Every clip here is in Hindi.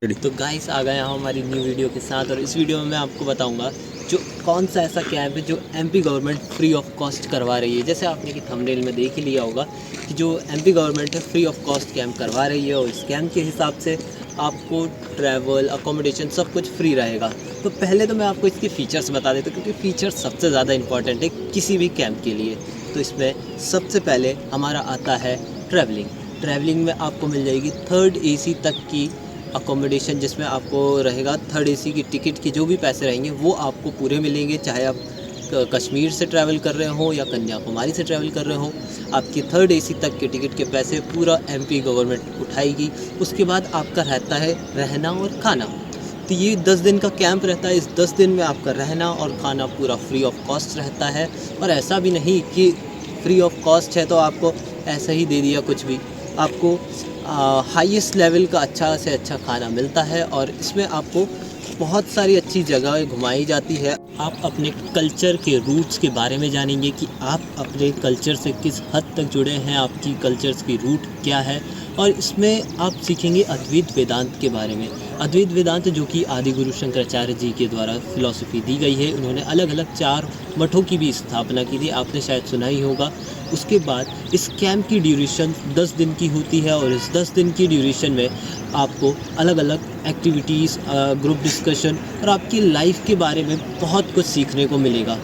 तो गाइस आ गए हम हमारी न्यू वीडियो के साथ। और इस वीडियो में मैं आपको बताऊंगा जो कौन सा ऐसा कैंप है जो MP government free of cost करवा रही है। जैसे आपने कि थंबनेल में देख ही लिया होगा कि जो एमपी गवर्नमेंट है फ्री ऑफ कॉस्ट कैंप करवा रही है, और इस कैंप के हिसाब से आपको ट्रैवल, अकोमोडेशन सब कुछ फ्री रहेगा। तो पहले तो मैं आपको इसके फ़ीचर्स बता देता हूँ, क्योंकि फ़ीचर्स सबसे ज़्यादा इंपॉर्टेंट है किसी भी कैंप के लिए। तो इसमें सबसे पहले हमारा आता है ट्रैवलिंग में आपको मिल जाएगी 3rd AC तक की अकोमोडेशन, जिसमें आपको रहेगा 3rd AC की टिकट के जो भी पैसे रहेंगे वो आपको पूरे मिलेंगे। चाहे आप कश्मीर से ट्रैवल कर रहे हो या कन्याकुमारी से ट्रैवल कर रहे हो, आपकी 3rd AC तक के टिकट के पैसे पूरा एमपी गवर्नमेंट उठाएगी। उसके बाद आपका रहता है रहना और खाना। तो ये 10 दिन का कैंप रहता है। इस 10 दिन में आपका रहना और खाना पूरा फ्री ऑफ कॉस्ट रहता है। और ऐसा भी नहीं कि फ्री ऑफ कॉस्ट है तो आपको ऐसा ही दे दिया कुछ भी, आपको हाईएस्ट लेवल का अच्छा से अच्छा खाना मिलता है। और इसमें आपको बहुत सारी अच्छी जगह घुमाई जाती है। आप अपने कल्चर के रूट्स के बारे में जानेंगे कि आप अपने कल्चर से किस हद तक जुड़े हैं, आपकी कल्चर्स की रूट क्या है। और इसमें आप सीखेंगे अद्वैत वेदांत के बारे में। अद्वैत वेदांत जो कि आदि गुरु शंकराचार्य जी के द्वारा फ़िलॉसफ़ी दी गई है। उन्होंने अलग अलग 4 मठों की भी स्थापना की थी, आपने शायद सुना ही होगा। उसके बाद इस कैंप की ड्यूरेशन 10 दिन की होती है, और इस 10 दिन की ड्यूरेशन में आपको अलग अलग एक्टिविटीज़, ग्रुप डिस्कशन और आपकी लाइफ के बारे में बहुत कुछ सीखने को मिलेगा।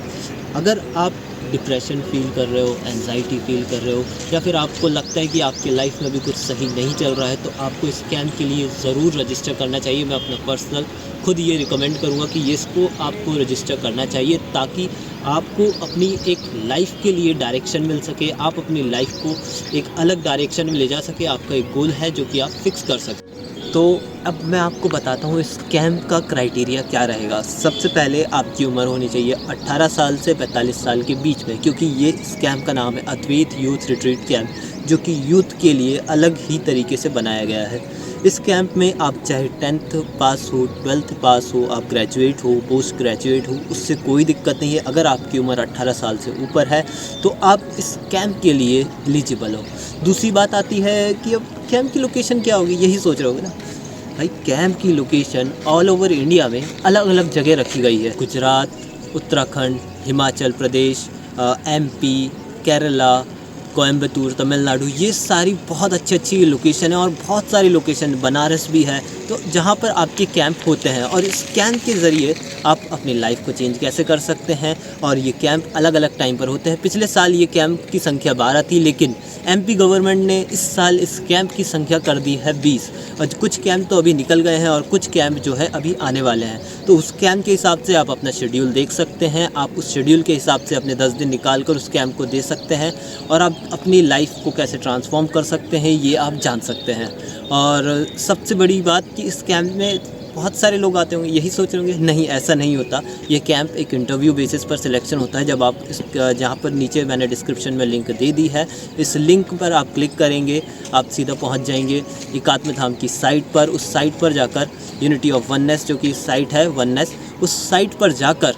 अगर आप डिप्रेशन फील कर रहे हो, एंजाइटी फील कर रहे हो, या फिर आपको लगता है कि आपकी लाइफ में भी कुछ सही नहीं चल रहा है, तो आपको इस कैंप के लिए ज़रूर रजिस्टर करना चाहिए। मैं अपना पर्सनल खुद ये रिकमेंड करूँगा कि इसको आपको रजिस्टर करना चाहिए, ताकि आपको अपनी एक लाइफ के लिए डायरेक्शन मिल सके, आप अपनी लाइफ को एक अलग डायरेक्शन में ले जा सके। आपका एक गोल है जो कि आप फिक्स कर सकें। तो अब मैं आपको बताता हूँ इस कैंप का क्राइटेरिया क्या रहेगा। सबसे पहले आपकी उम्र होनी चाहिए 18 साल से 45 साल के बीच में, क्योंकि ये इस कैंप का नाम है अद्वैत यूथ रिट्रीट कैंप, जो कि यूथ के लिए अलग ही तरीके से बनाया गया है। इस कैंप में आप चाहे 10th पास हो, 12th पास हो, आप ग्रेजुएट हो, पोस्ट ग्रेजुएट हो, उससे कोई दिक्कत नहीं है। अगर आपकी उम्र 18 साल से ऊपर है तो आप इस कैंप के लिए एलिजिबल हो। दूसरी बात आती है कि अब कैंप की लोकेशन क्या होगी, यही सोच रहे होगे ना भाई। कैंप की लोकेशन ऑल ओवर इंडिया में अलग अलग जगह रखी गई है। गुजरात, उत्तराखंड, हिमाचल प्रदेश, MP, केरला, कोयम्बतूर, तमिलनाडु, ये सारी बहुत अच्छी अच्छी लोकेशन है। और बहुत सारी लोकेशन, बनारस भी है, तो जहाँ पर आपके कैंप होते हैं। और इस कैंप के ज़रिए आप अपनी लाइफ को चेंज कैसे कर सकते हैं। और ये कैंप अलग अलग टाइम पर होते हैं। पिछले साल ये कैंप की संख्या 12 थी, लेकिन MP गवर्नमेंट ने इस साल इस कैंप की संख्या कर दी है 20। और कुछ कैंप तो अभी निकल गए हैं और कुछ कैंप जो है अभी आने वाले हैं। तो उस कैंप के हिसाब से आप अपना शेड्यूल देख सकते हैं। आप उस शेड्यूल के हिसाब से अपने 10 दिन निकाल कर उस कैंप को दे सकते हैं, और आप अपनी लाइफ को कैसे ट्रांसफॉर्म कर सकते हैं ये आप जान सकते हैं। और सबसे बड़ी बात कि इस कैंप में बहुत सारे लोग आते होंगे, यही सोच रहे होंगे नहीं ऐसा नहीं होता। ये कैंप एक इंटरव्यू बेसिस पर सिलेक्शन होता है। जब आप इस जहाँ पर नीचे मैंने डिस्क्रिप्शन में लिंक दे दी है, इस लिंक पर आप क्लिक करेंगे, आप सीधा पहुँच जाएंगे एकात्म धाम की साइट पर। उस साइट पर जाकर यूनिटी ऑफ वननेस, जो कि साइट है वननेस, उस साइट पर जाकर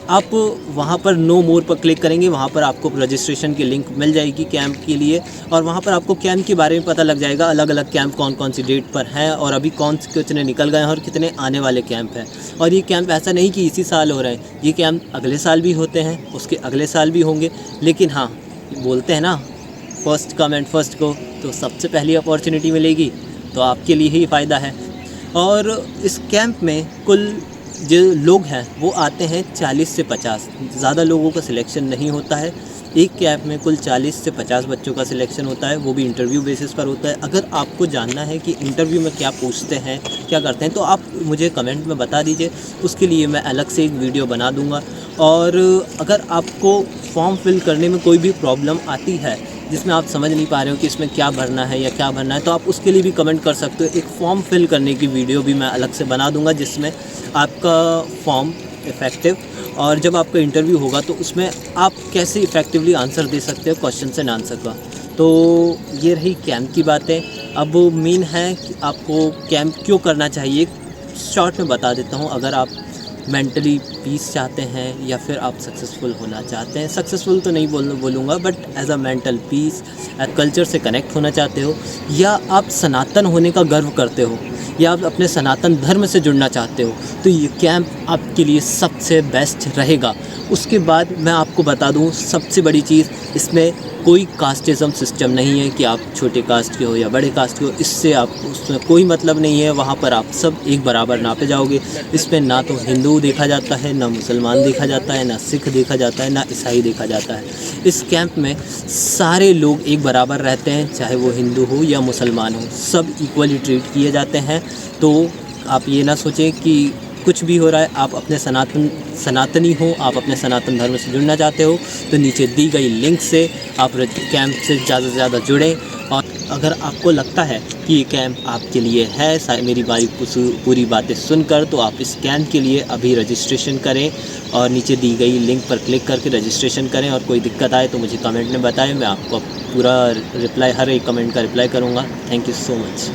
आप वहाँ पर नो मोर पर क्लिक करेंगे। वहाँ पर आपको रजिस्ट्रेशन की लिंक मिल जाएगी कैंप के लिए, और वहाँ पर आपको कैंप के बारे में पता लग जाएगा। अलग अलग कैंप कौन कौन सी डेट पर हैं, और अभी कौन से कितने निकल गए हैं और कितने आने वाले कैंप हैं। और ये कैंप ऐसा नहीं कि इसी साल हो रहे हैं, ये कैंप अगले साल भी होते हैं, उसके अगले साल भी होंगे। लेकिन हाँ, बोलते हैं ना first come and first go, तो सबसे पहली अपॉर्चुनिटी मिलेगी तो आपके लिए ही फ़ायदा है। और इस कैंप में कुल जो लोग हैं वो आते हैं 40 से 50, ज़्यादा लोगों का सिलेक्शन नहीं होता है। एक कैंप में कुल 40 से 50 बच्चों का सिलेक्शन होता है, वो भी इंटरव्यू बेसिस पर होता है। अगर आपको जानना है कि इंटरव्यू में क्या पूछते हैं, क्या करते हैं, तो आप मुझे कमेंट में बता दीजिए, उसके लिए मैं अलग से एक वीडियो बना दूँगा। और अगर आपको फॉर्म फिल करने में कोई भी प्रॉब्लम आती है, जिसमें आप समझ नहीं पा रहे हो कि इसमें क्या भरना है या क्या भरना है, तो आप उसके लिए भी कमेंट कर सकते हो। एक फॉर्म फिल करने की वीडियो भी मैं अलग से बना दूंगा, जिसमें आपका फॉर्म इफ़ेक्टिव, और जब आपका इंटरव्यू होगा तो उसमें आप कैसे इफ़ेक्टिवली आंसर दे सकते हो क्वेश्चन एंड आंसर का। तो ये रही कैंप की बातें। अब मेन है कि आपको कैंप क्यों करना चाहिए, शॉर्ट में बता देता हूँ। अगर आप मेंटली पीस चाहते हैं, या फिर आप सक्सेसफुल होना चाहते हैं, सक्सेसफुल तो नहीं बोलूँगा, but as a mental peace, culture से कनेक्ट होना चाहते हो, या आप सनातन होने का गर्व करते हो, या आप अपने सनातन धर्म से जुड़ना चाहते हो तो ये कैंप आपके लिए सबसे बेस्ट रहेगा। उसके बाद मैं आपको बता दूं सबसे बड़ी चीज़, इसमें कोई कास्टिज़म सिस्टम नहीं है कि आप छोटे कास्ट के हो या बड़े कास्ट के हो, इससे आप उसमें कोई मतलब नहीं है। वहाँ पर आप सब एक बराबर नापे जाओगे। इसमें ना तो हिंदू देखा जाता है, ना मुसलमान देखा जाता है, ना सिख देखा जाता है, ना ईसाई देखा जाता है। इस कैंप में सारे लोग एक बराबर रहते हैं, चाहे वो हिंदू हो या मुसलमान हो, सब इक्वली ट्रीट किए जाते हैं। तो आप ये ना सोचें कि कुछ भी हो रहा है, आप अपने सनातनी हो, आप अपने सनातन धर्म से जुड़ना चाहते हो तो नीचे दी गई लिंक से आप कैंप से ज़्यादा से ज़्यादा जुड़ें। और अगर आपको लगता है कि ये कैंप आपके लिए है, मेरी पूरी बातें सुनकर, तो आप इस कैंप के लिए अभी रजिस्ट्रेशन करें और नीचे दी गई लिंक पर क्लिक करके रजिस्ट्रेशन करें। और कोई दिक्कत आए तो मुझे कमेंट में बताएं, मैं आपको पूरा रिप्लाई, हर एक कमेंट का रिप्लाई करूँगा। Thank you so much.